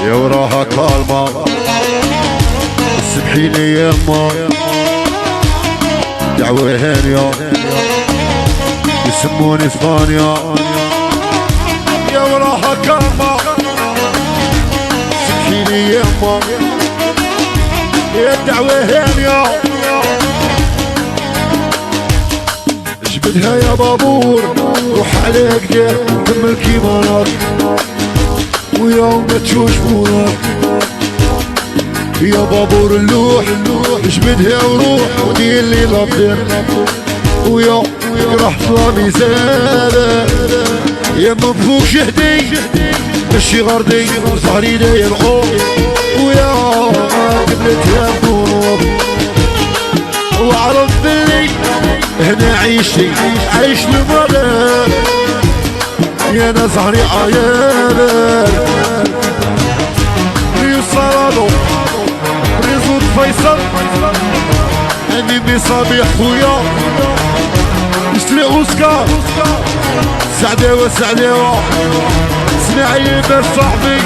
يا وراها كالما سمحيلي يما دعوة هانية يسموني اسبانيا. يا وراها كالما سمحيلي يما يا دعوة هانية جبدها يا بابور روح عليك دير كمل كيمانك ويوم ما تشوش بورك يا بابور اللوح جبدها وروح ودير لي لابدير ويا راح طلامي زادة يا مبفوك شهدي مشي غردي ظهري داير خوف ويا قبلت يا بوب وعرف بلي هنا عيشتي عيش لمدى يا ناس ظهري عيابر ريو صرادو ريزود فيصل اني مصابيح خويا يشتري اوسكار سعداوة سعداوة اسماعيل بس صاحبي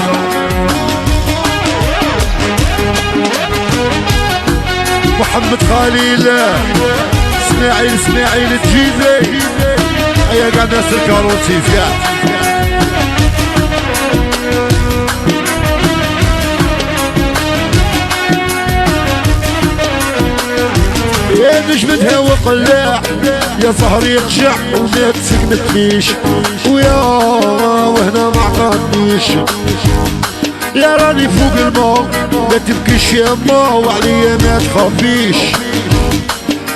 محمد خليل اسماعيل الجيزي هيا قاعد ناس الكاروتي فيها يا نجمتها وقلاع يا صهري يخشع وما تسكنتنيش ويا وهنا ما عقدنيش يا راني فوق الماء لا تبكيش يا ما وعليا ما تخافيش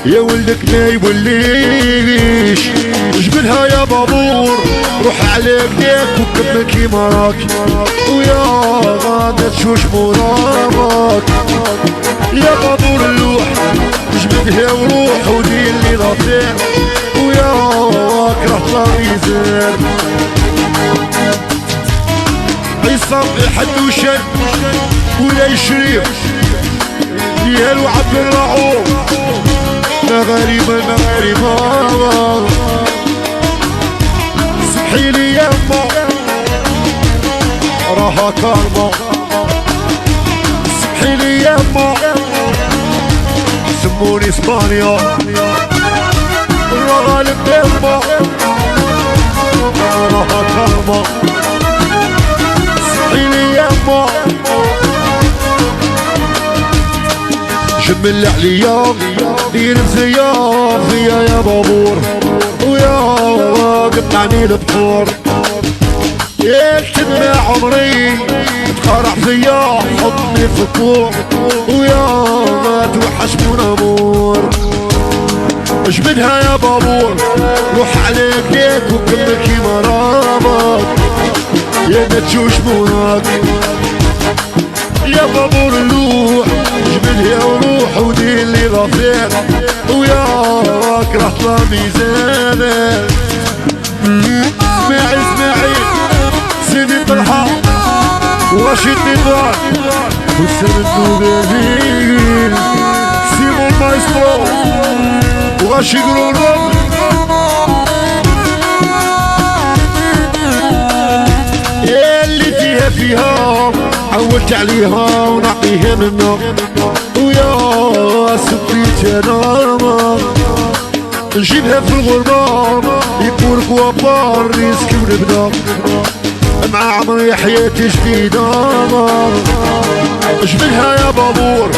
يا ولدك ما يوليش جبلها يا بابور روح عليك ديك وكمل كيما راك ويا غادا تشوش مرامك يا بابور اللوح جبدها وروح ودير لي لطيح ويا كره طاري زين عصام الحدوشن ولا يشريف ديال وعبد الرعوف مغاربة سمحيلي يما راها كارما سمحيلي يما سموني اسبانيا الغالب يما راها كارما سمحيلي يما جمل عليا دير مزيان فيا يا بابور ويا قطعني البحور يا تدمع عمري تقرع فيا حطني في الكوع ويا ما توحش من امور جبدها يا بابور روح عليك ليك وكمل كيما رامك يا ما تشوش موراك يا بابور اللوح جبدها وروح ودير لي رفيق ويا كره طلامي زانه اسماعيل سيدي طلحه ورشيد نضال وسام الدوبابين سيمون مايسترو وغاشي قرورهم اللي فيها عودت عليها ونعطيها منها ويا سبيت انا نجيبها في الغربة يبورك وبار ريسك ونبدا مع عمري حياتي جديدة جبلها يا بابور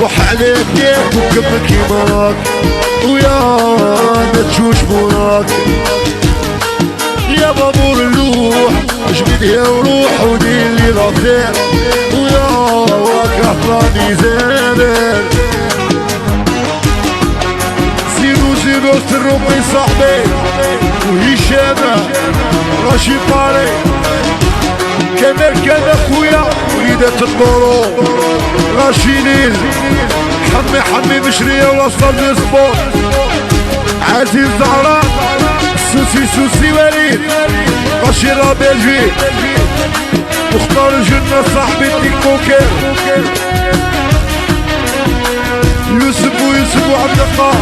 روح عليك ديك وكمل كيما راك ويا ما تشوش موراك يا بابور اللوح جبدها وروح ودير لي لطيح ويا كهرباني زادر زيرو سربي صاحبي وهشام راشي باري كان اخويا وليدة الطرو راشي نيل حمي مشرية وصل للسبوت عزيز زهران سوسي وليد راشي رابيجي مختار الجنة صاحبي التيكوكر يوسف وعبد الله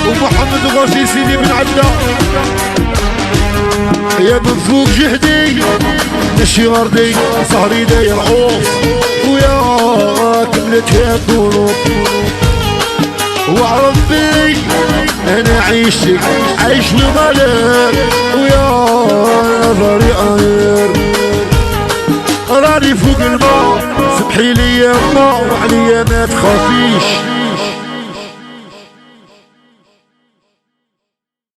ومحمد غاشي سيدي بن عبده يا من فوق جهدي مشي غردي صهري داير عوف ويا كملت يا الظروف وعرفي انا عيشك عيش لمالك ويا نظري غير راني فوق الماء سبحي لي يا ما وعليا ما تخافيش